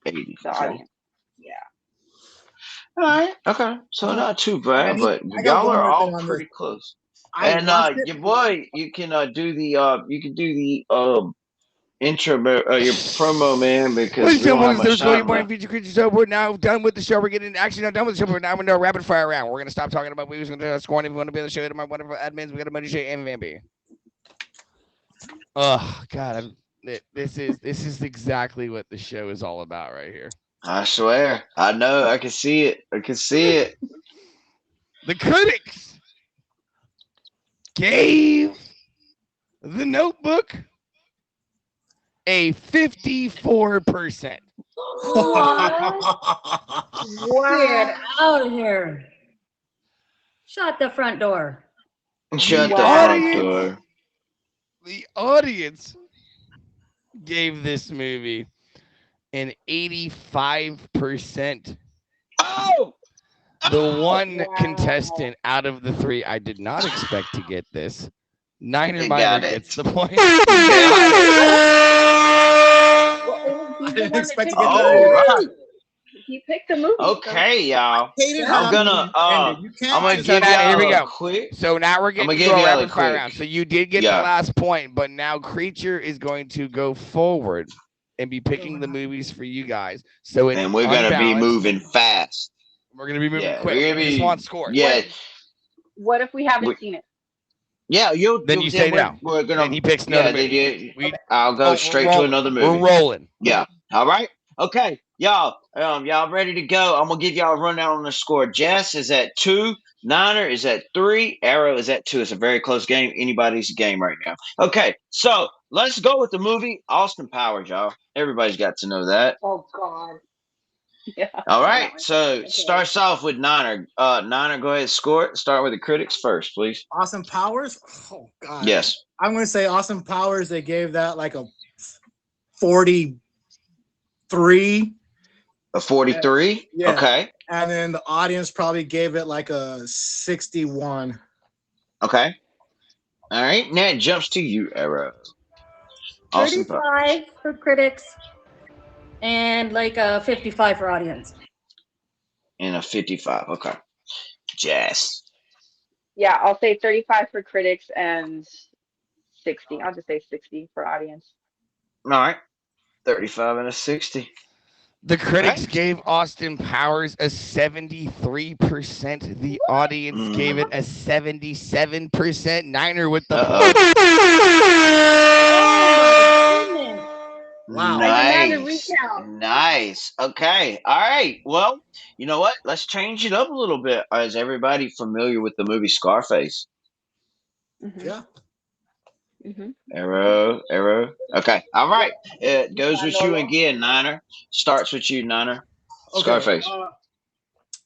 80. the Okay. audience. Yeah. All right. Okay. So not too bad, but I got y'all one are more thing all on this. pretty close. I And watched it. your boy, you can do the intro, your promo, man, because Ladies and we don't have gentlemen, much there's William time Boy left. Feature Creatures. So we're now done with the show. We're getting actually not done with the show. We're now in a rapid fire round. We're gonna stop talking about movies. We're gonna score. If you want to be on the show, to my wonderful admins, we got a money show and Vampy. Oh God, this is exactly what the show is all about right here. I swear, I know, I can see it. I can see it. The critics gave The Notebook a 54%. Get out of here. Shut the front door. Shut the Wow. front door. The audience gave this movie an 85%. Oh, The one Wow. contestant out of the three, I did not expect to get this. Niner He Miner got it. gets the point. Well, I he's the didn't one that expect to picked get the that All either. movie. right. He picked the movie. Okay, y'all. Hated Yeah. how I'm gonna that ended. You I'm can't gonna just So give now, here we y'all a go. quick. So now we're I'm getting gonna to give a y'all a rapid fire quick. round. So you did get the Yeah. last point, but now Creature is going to go forward and be picking the movies for you guys. So it's And we're gonna be unbalanced. moving fast. We're gonna be moving Yeah, quick. we're gonna I just be. want scores. Yeah, What if we haven't we, seen it? yeah. Then you say no. We're Then gonna. he picks Yeah, another movie. I'll go We're straight to rolling. another We're movie. rolling. Yeah. All right. Okay, y'all. Y'all ready to go? I'm gonna give y'all a rundown on the score. Jess is at 2. Niner is at 3. Arrow is at 2. It's a very close game. Anybody's game right now. Okay, so let's go with the movie Austin Powers, y'all. Everybody's got to know that. Oh God. Yeah. All I right. know. So Okay. starts off with Niner. Niner, go ahead, score it. Start with the critics first, please. Austin Powers. Oh God. Yes. I'm gonna say Austin Powers. They gave that like a 43. A 43. Yeah. Okay. And then the audience probably gave it like a 61. Okay. All right. Now it jumps to you, Arrow. Austin Powers. 35 for critics and like a 55 for audience. And a 55. Okay. Jess. Yeah, I'll say 35 for critics and 60. I'll just say 60 for audience. All right. 35 and a 60. The critics Right. gave Austin Powers a 73%. The audience gave it a 77%. Niner with the point. Wow. I demand a Nice. recount. Nice. Okay. All right. Well, you know what? Let's change it up a little bit. Is everybody familiar with the movie Scarface? Mhm. Yeah. Mhm. Arrow. Okay. All right. It goes Yeah, with no, you no. again, Niner. Starts with you, Niner. Okay, Scarface.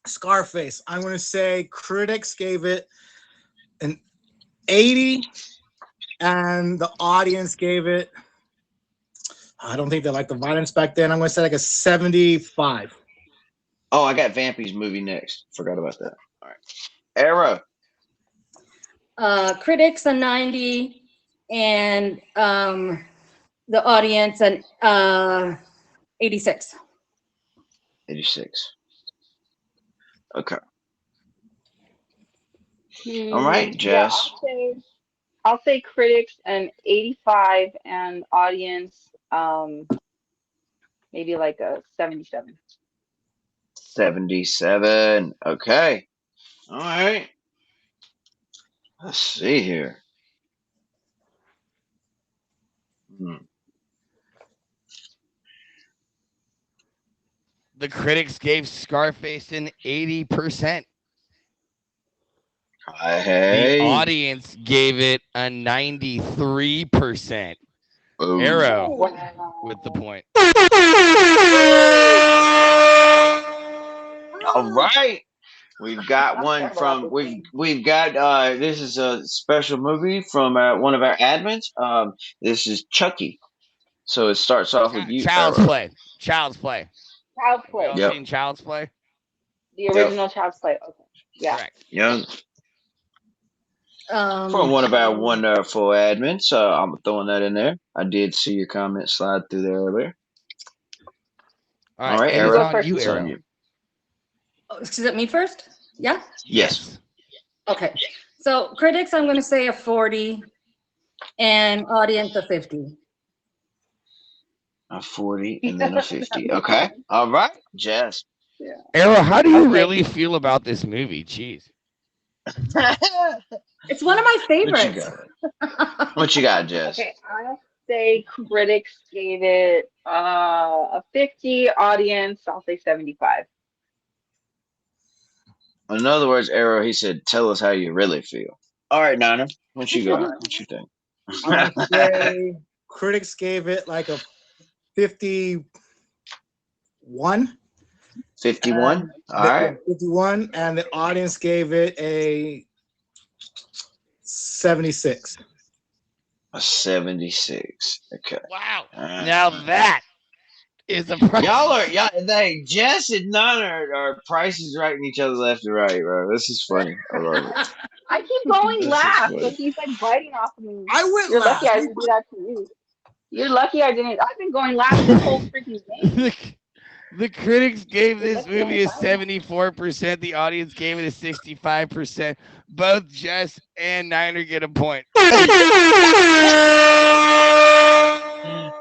Scarface. I'm gonna say critics gave it an 80, and the audience gave it. I don't think they liked the violence back then. I'm gonna say like a 75. Oh, I got Vampy's movie next. Forgot about that. All right. Arrow. Critics a 90 and the audience an 86. 86. Okay. All right, Yeah, Jess. I'll say critics and 85 and audience maybe like a 77. 77. Okay. All right. Let's see here. The critics gave Scarface an 80%. Hey. The audience gave it a 93%. Ooh. Arrow Wow. with the point. All right. We've got one from we've got this is a special movie from one of our admins. This is Chucky. So it starts off with you. Child's Arrow. Play. Child's Play. Child's We Play. all Yep. seen Child's Play? The original Child's Play. Okay. Yeah. Correct. Yeah. From one of our wonderful admins. I'm throwing that in there. I did see your comment slide through there earlier. All right. All right, It is Arrow. on you, It's Arrow. on you. Is it me first? Yeah? Yes. Okay. So critics, I'm going to say a 40 and audience a 50. A 40 and then a 50. Okay. All right. Jess. Yeah. Arrow, how do you Okay. really feel about this movie? Jeez. It's one of my What you favorites. got? What you got, Jess? Okay, I'll say critics gave it a 50, audience, I'll say 75. In other words, Arrow, he said, tell us how you really feel. All right, Nana. What you got? What you think? I'm gonna say critics gave it like a 51. 51. All right. 51, and the audience gave it a 76. A 76. Okay. Wow. All right. Now that is a price. Y'all, they Jess and Nana are prices right in each other left and right, bro. This is funny. I love it. I keep going This is last, funny. but he's like biting off of me. I went You're last. lucky I didn't do that to you. You're lucky I didn't. I've been going last this whole freaking game. The critics gave this That's movie a fine. 74%. The audience gave it a 65%. Both Jess and Niner get a point.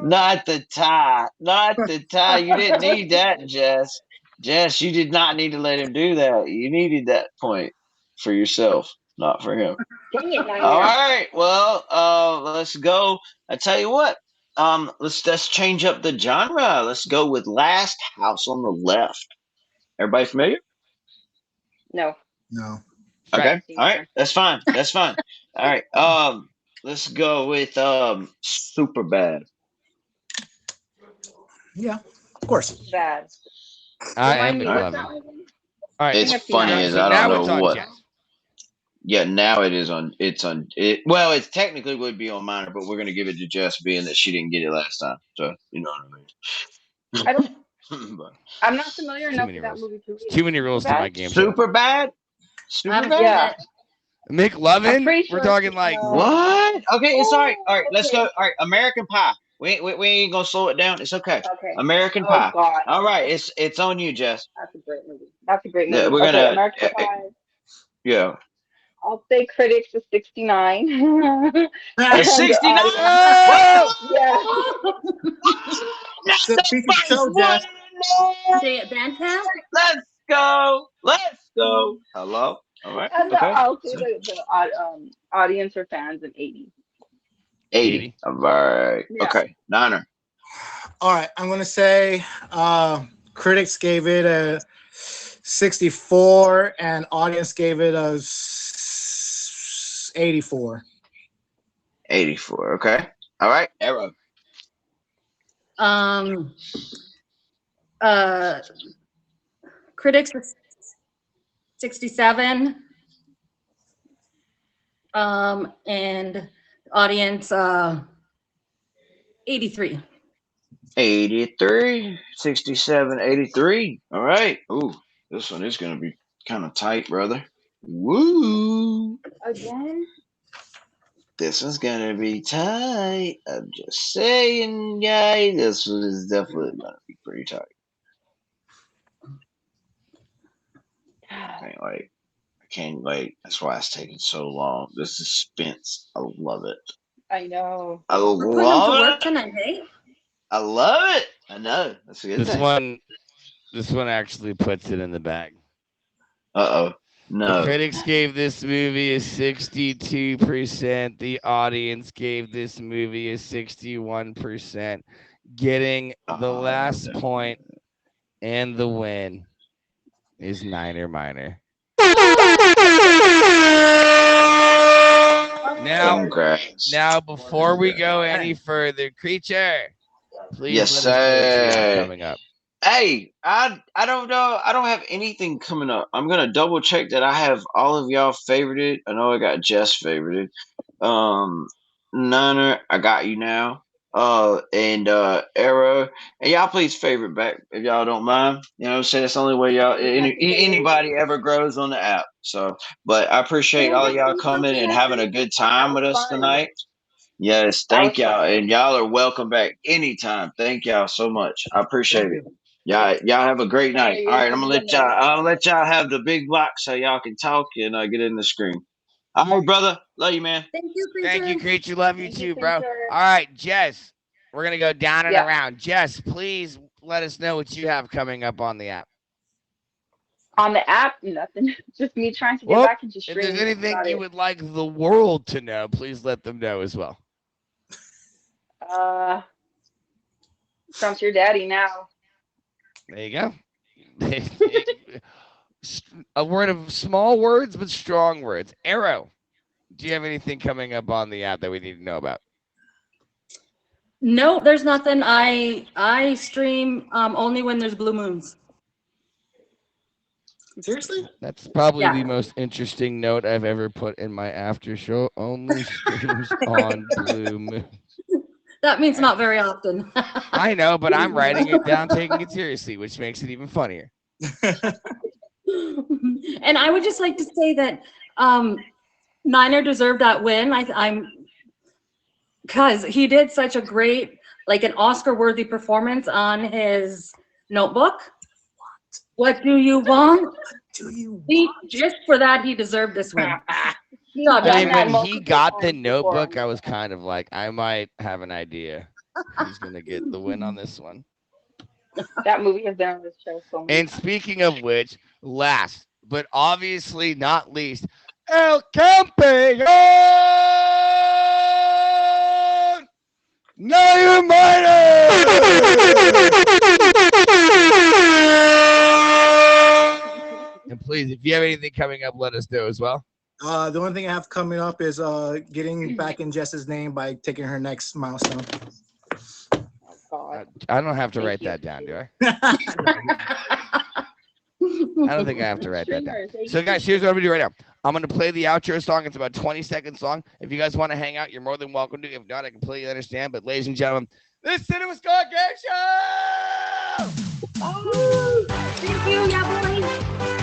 Not the tie. Not the tie. You didn't need that, Jess. Jess, you did not need to let him do that. You needed that point for yourself, not for him. Dang it, Niner. All right. Well, let's go. I tell you what. Let's change up the genre. Let's go with Last House on the Left. Everybody familiar? No. No. Okay. Right. All right. That's fine. That's fine. All right. Let's go with Super Bad. Yeah, of course. Bad. I am Remind me, what's McLovin. that All one? right. It's I've seen funny that. as So I now don't it's know on what. Jess. Yeah, now it is on. It's on. It well, it technically would be on Minor, but we're gonna give it to Jess, being that she didn't get it last time. So you know what I don't. I mean. But I'm not familiar Too enough many with that rules. movie to read. Too many rules to Bad? my game. Super Bad. I Super haven't Bad. seen Yeah. it. I'm McLovin? pretty We're sure. talking like What? Okay, it's all right. All right, let's okay. go. All right, American Pie. We ain't gonna slow it down. It's okay. Okay. American Oh Pie. God, All right, it's on you, Jess. that's a great movie. That's a great Yeah, movie. we're Okay, gonna. American Pie. Yeah. I'll say critics is 69. A And 69. Oh! yeah. So piece of show, Jess. Say it, Bandcamp? Let's go. Let's go. Hello. All right. And Okay. I'll say the audience or fans in 80. 80. All right. Yeah. Okay. Niner. All right, I'm gonna say critics gave it a 64, and audience gave it a 84. 84. Okay. All right. Arrow. Critics was 67. And audience 83. 83. 67. 83. All right. Ooh, this one is gonna be kind of tight, brother. Woo. Again? This one's gonna be tight. I'm just saying, guys. This one is definitely gonna be pretty tight. I can't wait. That's why it's taking so long. The suspense. I love it. I know. I We're putting them to love work it. tonight, hey? I love it. I know. That's a good This thing. one actually puts it in the bag. Uh oh. The No. critics gave this movie a 62%. The audience gave this movie a 61%. Getting the last point and the win is Niner Minor. Congrats. Now, before we go any further, Creature, please Yes, let us know what you got sir. coming up. Hey, I don't know. I don't have anything coming up. I'm gonna double check that I have all of y'all favorited. I know I got Jess favorited. Niner, I got you now. And Arrow, and y'all please favorite back if y'all don't mind. You know what I'm saying? That's the only way y'all anybody ever grows on the app. So, but I appreciate all y'all coming and having a good time with us tonight. Yes, That thank was y'all, fun. and y'all are welcome back anytime. Thank y'all so much. I appreciate it. Y'all have a great night. Alright, All right, I'm gonna good let y'all. night. I'll let y'all have the big block so y'all can talk and get in the screen. All right, brother. Love you, man. Thank you, Thank you, creature. Creature. Love you Thank you, too, bro. Creature. All right, Jess. We're gonna go down and Yeah. around. Jess, please let us know what you have coming up on the app. On the app, nothing. Just me trying to get Well, back into if streaming. there's That's anything about you it. would like the world to know, please let them know as well. Trump's your daddy now. There you go. A word of small words but strong words. Arrow, do you have anything coming up on the app that we need to know about? No, there's nothing. I stream only when there's blue moons. Seriously? That's probably Yeah. the most interesting note I've ever put in my after show. Only streams on Blue Moon. That means not very often. I know, but I'm writing it down, taking it seriously, which makes it even funnier. And I would just like to say that Niner deserved that win. I'm because he did such a great, like an Oscar-worthy performance on his Notebook. What do you want? Do you? Just for that, he deserved this win. He's God, I done mean, that when he multiple got the times before. Notebook, I was kind of like, I might have an idea who's going to get the win on this one. That movie has been on this show so many And times. speaking of which, last but obviously not least, El Campeón! Now you And please, if you have anything coming up, let us know as well. The only thing I have coming up is getting back in Jess's name by taking her next milestone. Oh God. I don't have to Thank write you. that down, do I? I don't think I have to write that down. Streamers, they So, used guys, to- here's what I'm going to do right now. I'm going to play the outro song. It's about 20 seconds long. If you guys want to hang out, you're more than welcome to. If not, I completely understand. But, ladies and gentlemen, this Cinema Score Game Show! Thank you, yeah, boy.